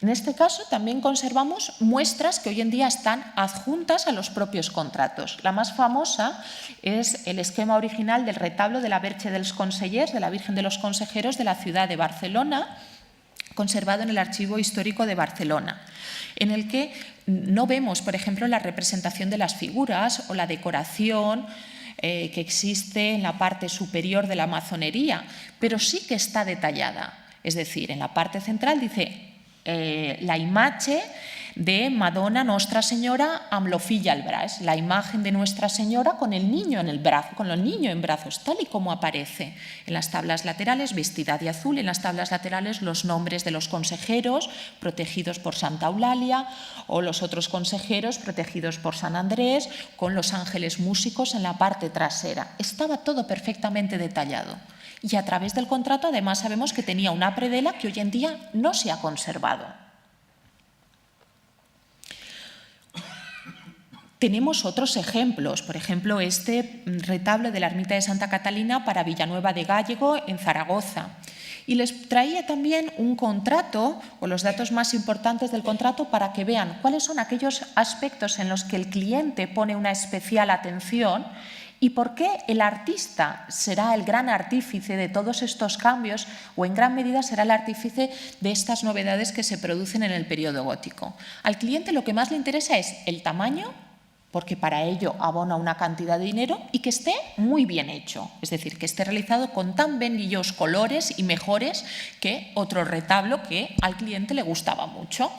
En este caso también conservamos muestras que hoy en día están adjuntas a los propios contratos. La más famosa es el esquema original del retablo de la Verge dels Consellers, de la Virgen de los Consejeros de la ciudad de Barcelona, conservado en el Archivo Histórico de Barcelona, en el que no vemos, por ejemplo, la representación de las figuras o la decoración que existe en la parte superior de la maçonería, pero sí que está detallada. Es decir, en la parte central dice la imagen de Madonna Nostra Señora amb lo fill al braç, la imagen de Nuestra Señora con el niño en el brazo, con el niño en brazos, tal y como aparece en las tablas laterales, vestida de azul, en las tablas laterales los nombres de los consejeros protegidos por Santa Eulalia o los otros consejeros protegidos por San Andrés, con los ángeles músicos en la parte trasera. Estaba todo perfectamente detallado. Y a través del contrato, además, sabemos que tenía una predela que hoy en día no se ha conservado. Tenemos otros ejemplos, por ejemplo, este retablo de la ermita de Santa Catalina para Villanueva de Gállego, en Zaragoza. Y les traía también un contrato, o los datos más importantes del contrato, para que vean cuáles son aquellos aspectos en los que el cliente pone una especial atención y por qué el artista será el gran artífice de todos estos cambios o en gran medida será el artífice de estas novedades que se producen en el periodo gótico. Al cliente lo que más le interesa es el tamaño, porque para ello abona una cantidad de dinero, y que esté muy bien hecho, es decir, que esté realizado con tan bellos colores y mejores que otro retablo que al cliente le gustaba mucho.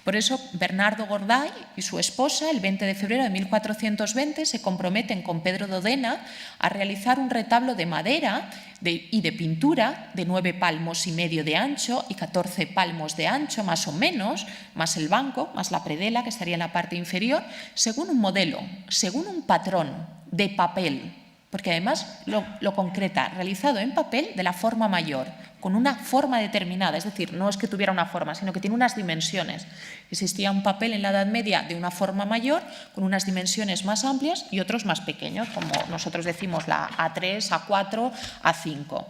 Por eso, Bernardo Gorday y su esposa, el 20 de febrero de 1420, se comprometen con Pedro d'Odena a realizar un retablo de madera y de pintura de 9 palmos y medio de ancho y 14 palmos de ancho, más o menos, más el banco, más la predela, que estaría en la parte inferior, según un modelo, según un patrón de papel, porque además lo concreta, realizado en papel de la forma mayor, con una forma determinada, es decir, no es que tuviera una forma, sino que tiene unas dimensiones. Existía un papel en la Edad Media de una forma mayor, con unas dimensiones más amplias y otros más pequeños, como nosotros decimos la A3, A4, A5,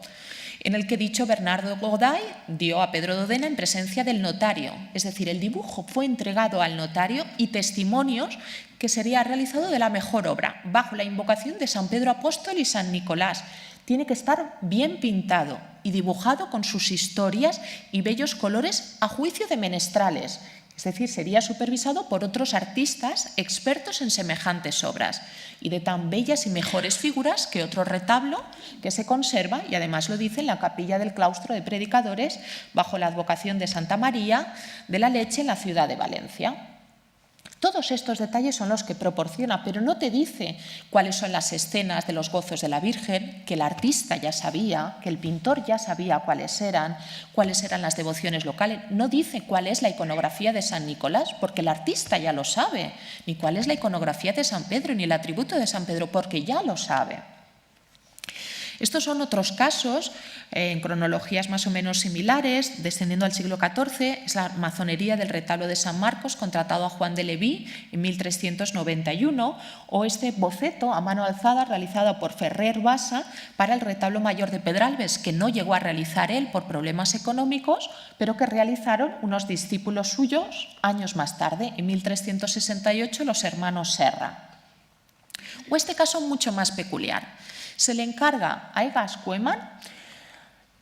en el que dicho Bernardo Gorday dio a Pedro d'Odena en presencia del notario, es decir, el dibujo fue entregado al notario y testimonios que sería realizado de la mejor obra, bajo la invocación de San Pedro Apóstol y San Nicolás. Tiene que estar bien pintado y dibujado con sus historias y bellos colores a juicio de menestrales, es decir, sería supervisado por otros artistas expertos en semejantes obras y de tan bellas y mejores figuras que otro retablo que se conserva, y además lo dice en la capilla del claustro de predicadores bajo la advocación de Santa María de la Leche en la ciudad de Valencia. Todos estos detalles son los que proporciona, pero no te dice cuáles son las escenas de los gozos de la Virgen, que el artista ya sabía, que el pintor ya sabía cuáles eran las devociones locales. No dice cuál es la iconografía de San Nicolás, porque el artista ya lo sabe, ni cuál es la iconografía de San Pedro, ni el atributo de San Pedro, porque ya lo sabe. Estos son otros casos en cronologías más o menos similares, descendiendo al siglo XIV, es la mazonería del retablo de San Marcos, contratado a Juan de Leví en 1391, o este boceto a mano alzada realizado por Ferrer Bassa para el retablo mayor de Pedralbes, que no llegó a realizar él por problemas económicos, pero que realizaron unos discípulos suyos años más tarde, en 1368, los hermanos Serra. O este caso mucho más peculiar. Se le encarga a Egas-Koeman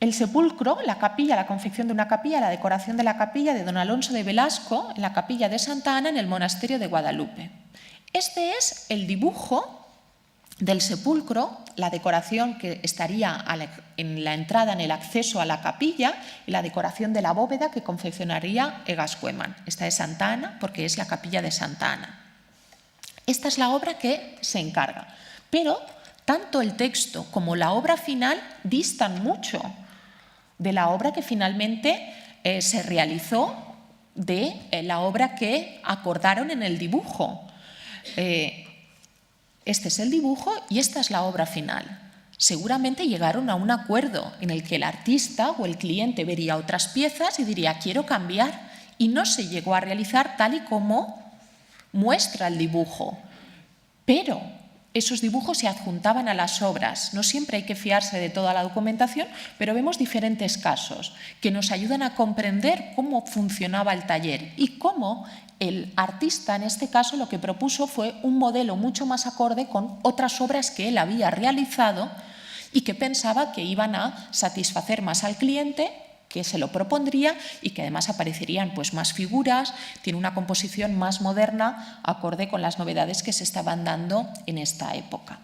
el sepulcro, la capilla, la confección de una capilla, la decoración de la capilla de don Alonso de Velasco en la capilla de Santa Ana en el monasterio de Guadalupe. Este es el dibujo del sepulcro, la decoración que estaría en la entrada, en el acceso a la capilla, y la decoración de la bóveda que confeccionaría Egas-Koeman. Esta es Santa Ana porque es la capilla de Santa Ana. Esta es la obra que se encarga, pero tanto el texto como la obra final distan mucho de la obra que finalmente se realizó, de la obra que acordaron en el dibujo. Este es el dibujo y esta es la obra final. Seguramente llegaron a un acuerdo en el que el artista o el cliente vería otras piezas y diría quiero cambiar, y no se llegó a realizar tal y como muestra el dibujo, pero esos dibujos se adjuntaban a las obras. No siempre hay que fiarse de toda la documentación, pero vemos diferentes casos que nos ayudan a comprender cómo funcionaba el taller y cómo el artista, en este caso, lo que propuso fue un modelo mucho más acorde con otras obras que él había realizado y que pensaba que iban a satisfacer más al cliente, que se lo propondría y que además aparecerían pues más figuras, tiene una composición más moderna acorde con las novedades que se estaban dando en esta época.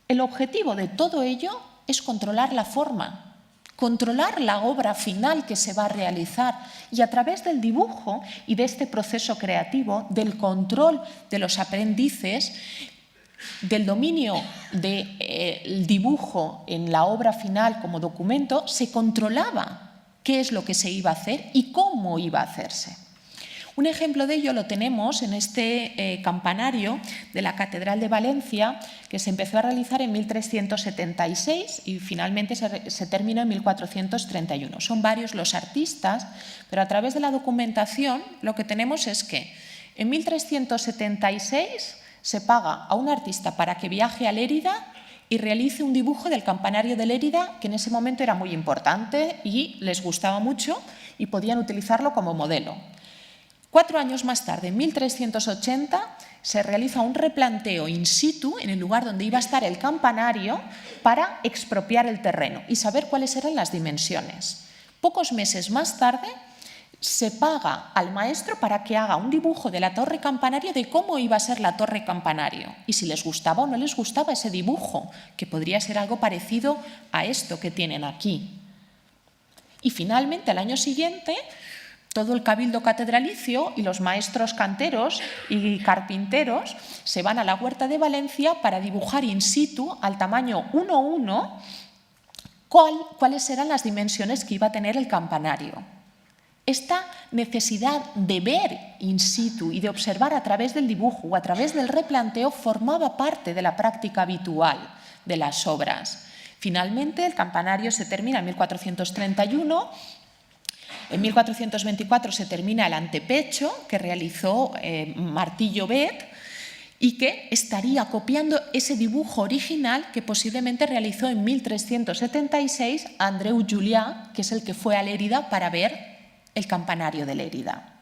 El objetivo de todo ello es controlar la forma, controlar la obra final que se va a realizar, y a través del dibujo y de este proceso creativo, del control de los aprendices, del dominio del dibujo en la obra final como documento, se controlaba qué es lo que se iba a hacer y cómo iba a hacerse. Un ejemplo de ello lo tenemos en este campanario de la Catedral de Valencia, que se empezó a realizar en 1376 y finalmente se terminó en 1431. Son varios los artistas, pero a través de la documentación lo que tenemos es que en 1376 se paga a un artista para que viaje a Lérida y realice un dibujo del campanario de Lérida, que en ese momento era muy importante y les gustaba mucho y podían utilizarlo como modelo. 4 años más tarde, en 1380, se realiza un replanteo in situ en el lugar donde iba a estar el campanario para expropiar el terreno y saber cuáles eran las dimensiones. Pocos meses más tarde, se paga al maestro para que haga un dibujo de la torre campanario, de cómo iba a ser la torre campanario y si les gustaba o no les gustaba ese dibujo, que podría ser algo parecido a esto que tienen aquí. Y finalmente, al año siguiente, todo el cabildo catedralicio y los maestros canteros y carpinteros se van a la Huerta de Valencia para dibujar in situ, al tamaño 1:1, cuáles eran las dimensiones que iba a tener el campanario. Esta necesidad de ver in situ y de observar a través del dibujo o a través del replanteo formaba parte de la práctica habitual de las obras. Finalmente, el campanario se termina en 1431. En 1424 se termina el antepecho que realizó Martí Llobet y que estaría copiando ese dibujo original que posiblemente realizó en 1376 Andreu Julià, que es el que fue a Lérida para ver el campanario de Lérida.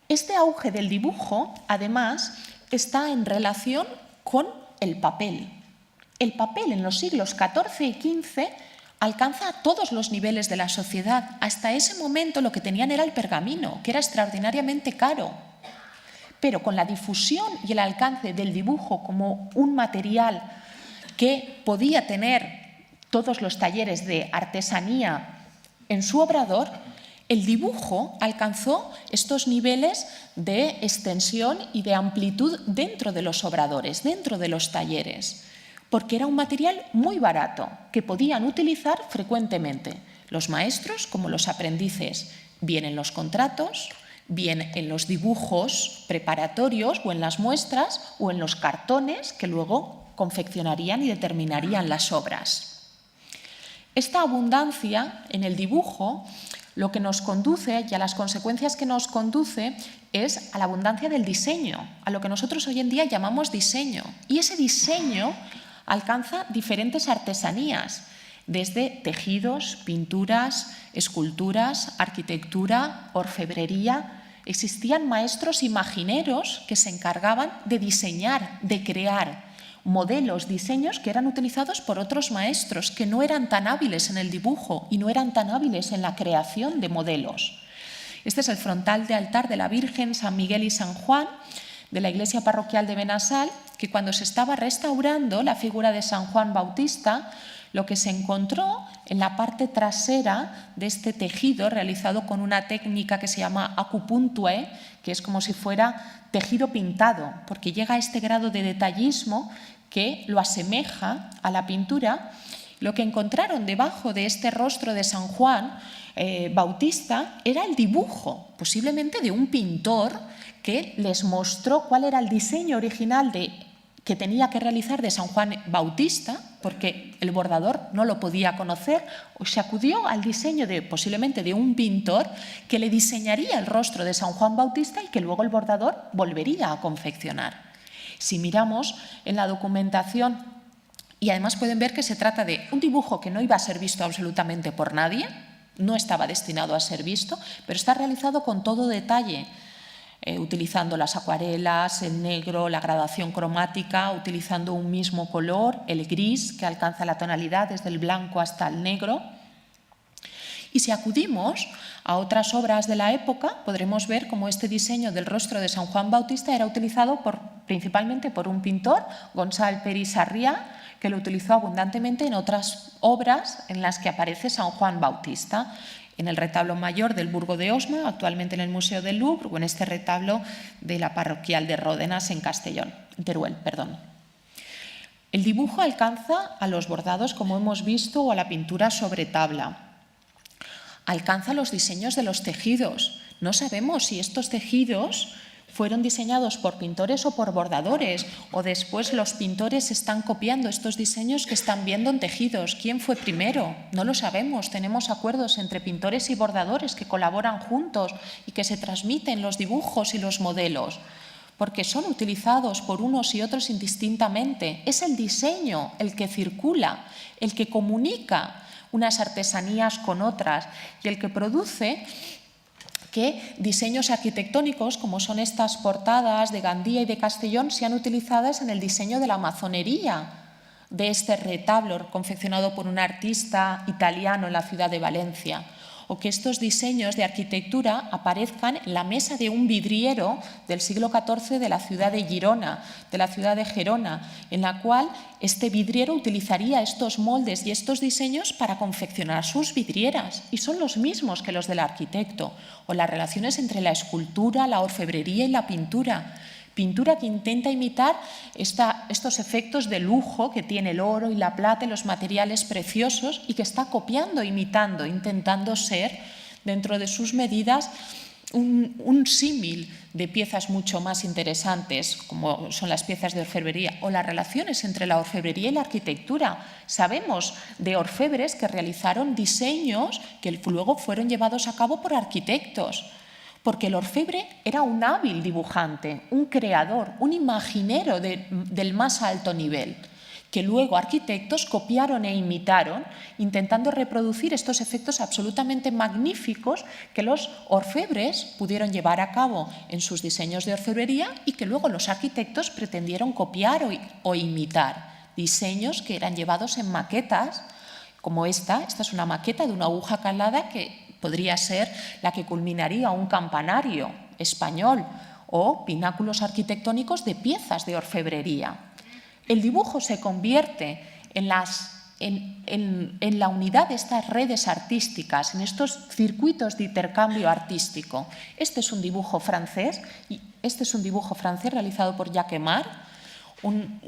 Este auge del dibujo, además, está en relación con el papel. El papel en los siglos XIV y XV alcanza a todos los niveles de la sociedad. Hasta ese momento lo que tenían era el pergamino, que era extraordinariamente caro. Pero con la difusión y el alcance del dibujo como un material que podía tener todos los talleres de artesanía en su obrador, el dibujo alcanzó estos niveles de extensión y de amplitud dentro de los obradores, dentro de los talleres, porque era un material muy barato que podían utilizar frecuentemente los maestros como los aprendices, bien en los contratos, bien en los dibujos preparatorios o en las muestras o en los cartones que luego confeccionarían y determinarían las obras. Esta abundancia en el dibujo lo que nos conduce y a las consecuencias que nos conduce es a la abundancia del diseño, a lo que nosotros hoy en día llamamos diseño. Y ese diseño alcanza diferentes artesanías, desde tejidos, pinturas, esculturas, arquitectura, orfebrería. Existían maestros imagineros que se encargaban de diseñar, de crear modelos, diseños que eran utilizados por otros maestros que no eran tan hábiles en el dibujo y no eran tan hábiles en la creación de modelos. Este es el frontal de altar de la Virgen, San Miguel y San Juan de la iglesia parroquial de Benassal, que cuando se estaba restaurando la figura de San Juan Bautista, lo que se encontró en la parte trasera de este tejido realizado con una técnica que se llama acupuntue, que es como si fuera tejido pintado, porque llega a este grado de detallismo que lo asemeja a la pintura. Lo que encontraron debajo de este rostro de San Juan Bautista era el dibujo, posiblemente de un pintor que les mostró cuál era el diseño original que tenía que realizar de San Juan Bautista, porque el bordador no lo podía conocer, o se acudió al diseño posiblemente de un pintor que le diseñaría el rostro de San Juan Bautista y que luego el bordador volvería a confeccionar. Si miramos en la documentación, y además pueden ver que se trata de un dibujo que no iba a ser visto absolutamente por nadie, no estaba destinado a ser visto, pero está realizado con todo detalle, utilizando las acuarelas, el negro, la gradación cromática, utilizando un mismo color, el gris, que alcanza la tonalidad desde el blanco hasta el negro. Y si acudimos a otras obras de la época, podremos ver cómo este diseño del rostro de San Juan Bautista era utilizado principalmente por un pintor, Gonçal Peris Sarrià, que lo utilizó abundantemente en otras obras en las que aparece San Juan Bautista, en el retablo mayor del Burgo de Osma, actualmente en el Museo del Louvre, o en este retablo de la parroquial de Ródenas en Teruel. El dibujo alcanza a los bordados, como hemos visto, o a la pintura sobre tabla. Alcanza los diseños de los tejidos. No sabemos si estos tejidos fueron diseñados por pintores o por bordadores, o después los pintores están copiando estos diseños que están viendo en tejidos. ¿Quién fue primero? No lo sabemos. Tenemos acuerdos entre pintores y bordadores que colaboran juntos y que se transmiten los dibujos y los modelos, porque son utilizados por unos y otros indistintamente. Es el diseño el que circula, el que comunica unas artesanías con otras y el que produce que diseños arquitectónicos, como son estas portadas de Gandía y de Castellón, sean utilizadas en el diseño de la mazonería de este retablo confeccionado por un artista italiano en la ciudad de Valencia, o que estos diseños de arquitectura aparezcan en la mesa de un vidriero del siglo XIV de la ciudad de Girona, de la ciudad de Gerona, en la cual este vidriero utilizaría estos moldes y estos diseños para confeccionar sus vidrieras, y son los mismos que los del arquitecto, o las relaciones entre la escultura, la orfebrería y la pintura. Pintura que intenta imitar estos efectos de lujo que tiene el oro y la plata y los materiales preciosos y que está copiando, imitando, intentando ser, dentro de sus medidas, un símil de piezas mucho más interesantes, como son las piezas de orfebrería o las relaciones entre la orfebrería y la arquitectura. Sabemos de orfebres que realizaron diseños que luego fueron llevados a cabo por arquitectos, porque el orfebre era un hábil dibujante, un creador, un imaginero del más alto nivel, que luego arquitectos copiaron e imitaron, intentando reproducir estos efectos absolutamente magníficos que los orfebres pudieron llevar a cabo en sus diseños de orfebrería y que luego los arquitectos pretendieron copiar o imitar. Diseños que eran llevados en maquetas, como esta es una maqueta de una aguja calada que podría ser la que culminaría un campanario español o pináculos arquitectónicos de piezas de orfebrería. El dibujo se convierte en las en la unidad de estas redes artísticas, en estos circuitos de intercambio artístico. Este es un dibujo francés realizado por Jacques Aymar, un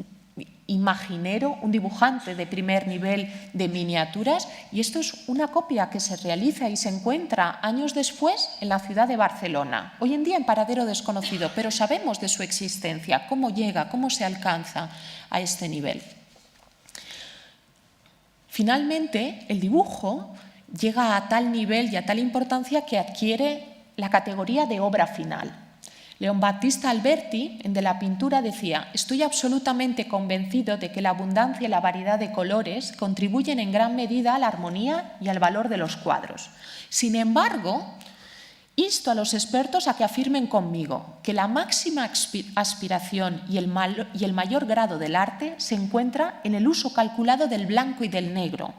imaginero, un dibujante de primer nivel de miniaturas, y esto es una copia que se realiza y se encuentra años después en la ciudad de Barcelona, hoy en día en paradero desconocido, pero sabemos de su existencia, cómo llega, cómo se alcanza a este nivel. Finalmente, el dibujo llega a tal nivel y a tal importancia que adquiere la categoría de obra final. Leon Battista Alberti, en De la pintura, decía: «Estoy absolutamente convencido de que la abundancia y la variedad de colores contribuyen en gran medida a la armonía y al valor de los cuadros. Sin embargo, insto a los expertos a que afirmen conmigo que la máxima aspiración y el mayor grado del arte se encuentra en el uso calculado del blanco y del negro,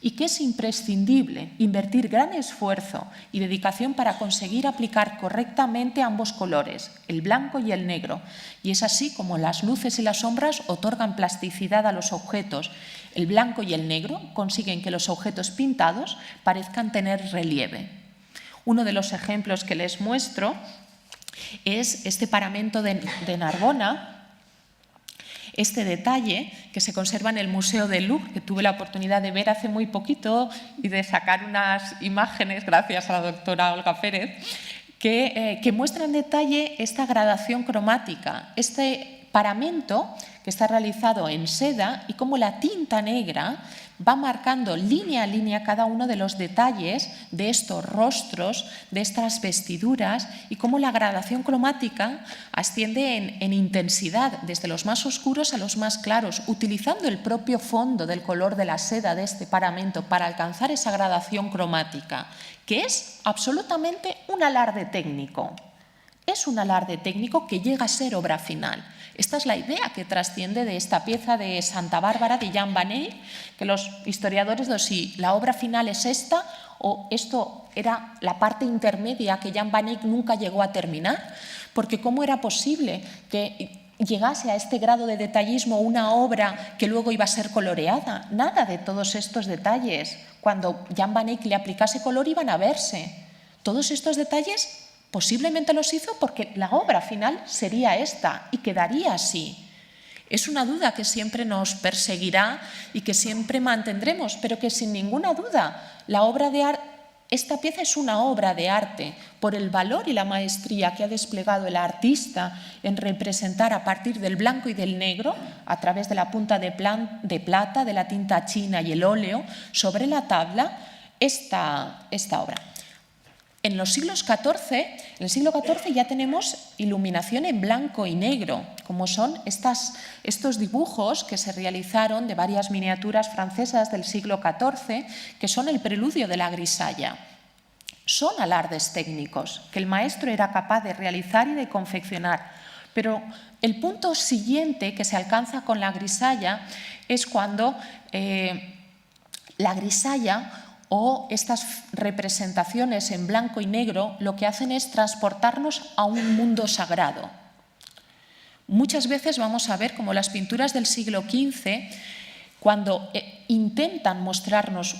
y que es imprescindible invertir gran esfuerzo y dedicación para conseguir aplicar correctamente ambos colores, el blanco y el negro, y es así como las luces y las sombras otorgan plasticidad a los objetos. El blanco y el negro consiguen que los objetos pintados parezcan tener relieve». Uno de los ejemplos que les muestro es este paramento de Narbona, este detalle que se conserva en el Museo del Louvre, que tuve la oportunidad de ver hace muy poquito y de sacar unas imágenes, gracias a la doctora Olga Pérez, que muestra en detalle esta gradación cromática, este paramento que está realizado en seda y cómo la tinta negra va marcando línea a línea cada uno de los detalles de estos rostros, de estas vestiduras, y cómo la gradación cromática asciende en intensidad desde los más oscuros a los más claros, utilizando el propio fondo del color de la seda de este paramento para alcanzar esa gradación cromática, que es absolutamente un alarde técnico. Es un alarde técnico que llega a ser obra final. Esta es la idea que trasciende de esta pieza de Santa Bárbara de Jean Vaneyck, que los historiadores dicen si la obra final es esta o esto era la parte intermedia que Jean Vaneyck nunca llegó a terminar, porque ¿cómo era posible que llegase a este grado de detallismo una obra que luego iba a ser coloreada? Nada de todos estos detalles, cuando Jean Vaneyck le aplicase color, iban a verse. Todos estos detalles posiblemente los hizo porque la obra final sería esta y quedaría así. Es una duda que siempre nos perseguirá y que siempre mantendremos, pero que sin ninguna duda esta pieza es una obra de arte por el valor y la maestría que ha desplegado el artista en representar a partir del blanco y del negro, a través de la punta de plata, de la tinta china y el óleo, sobre la tabla, esta obra. En el siglo XIV ya tenemos iluminación en blanco y negro, como son estos dibujos que se realizaron de varias miniaturas francesas del siglo XIV, que son el preludio de la grisalla. Son alardes técnicos que el maestro era capaz de realizar y de confeccionar, pero el punto siguiente que se alcanza con la grisalla es cuando la grisalla o estas representaciones en blanco y negro lo que hacen es transportarnos a un mundo sagrado. Muchas veces vamos a ver cómo las pinturas del siglo XV, cuando intentan mostrarnos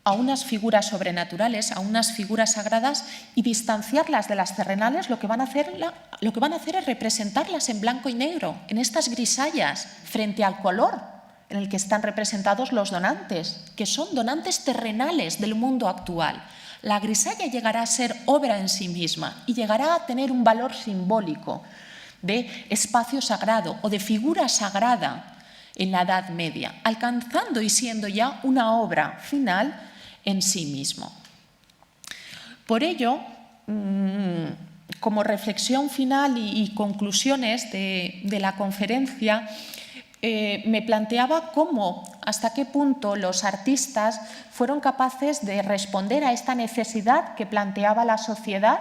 a unas figuras sobrenaturales, a unas figuras sagradas, y distanciarlas de las terrenales, lo que van a hacer es representarlas en blanco y negro, en estas grisallas, frente al color en el que están representados los donantes, que son donantes terrenales del mundo actual. La grisalla llegará a ser obra en sí misma y llegará a tener un valor simbólico de espacio sagrado o de figura sagrada en la Edad Media, alcanzando y siendo ya una obra final en sí mismo. Por ello, como reflexión final y conclusiones de la conferencia, me planteaba cómo, hasta qué punto los artistas fueron capaces de responder a esta necesidad que planteaba la sociedad,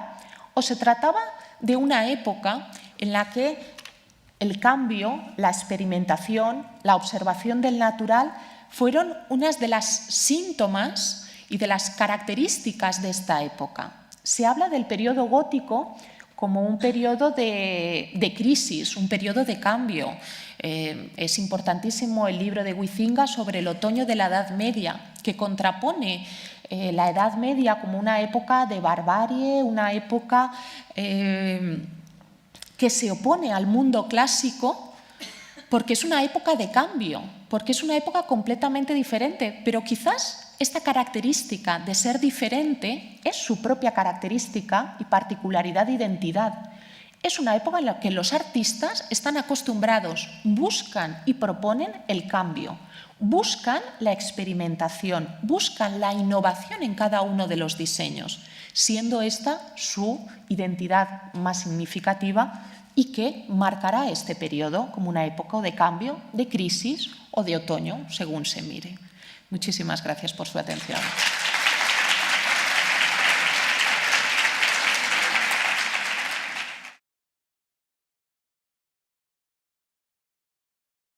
o se trataba de una época en la que el cambio, la experimentación, la observación del natural fueron unas de las síntomas y de las características de esta época. Se habla del periodo gótico como un periodo de crisis, un periodo de cambio. Es importantísimo el libro de Huizinga sobre el otoño de la Edad Media, que contrapone la Edad Media como una época de barbarie, una época que se opone al mundo clásico, porque es una época de cambio, porque es una época completamente diferente, pero quizás esta característica de ser diferente es su propia característica y particularidad de identidad. Es una época en la que los artistas están acostumbrados, buscan y proponen el cambio, buscan la experimentación, buscan la innovación en cada uno de los diseños, siendo esta su identidad más significativa y que marcará este periodo como una época de cambio, de crisis o de otoño, según se mire. Muchísimas gracias por su atención.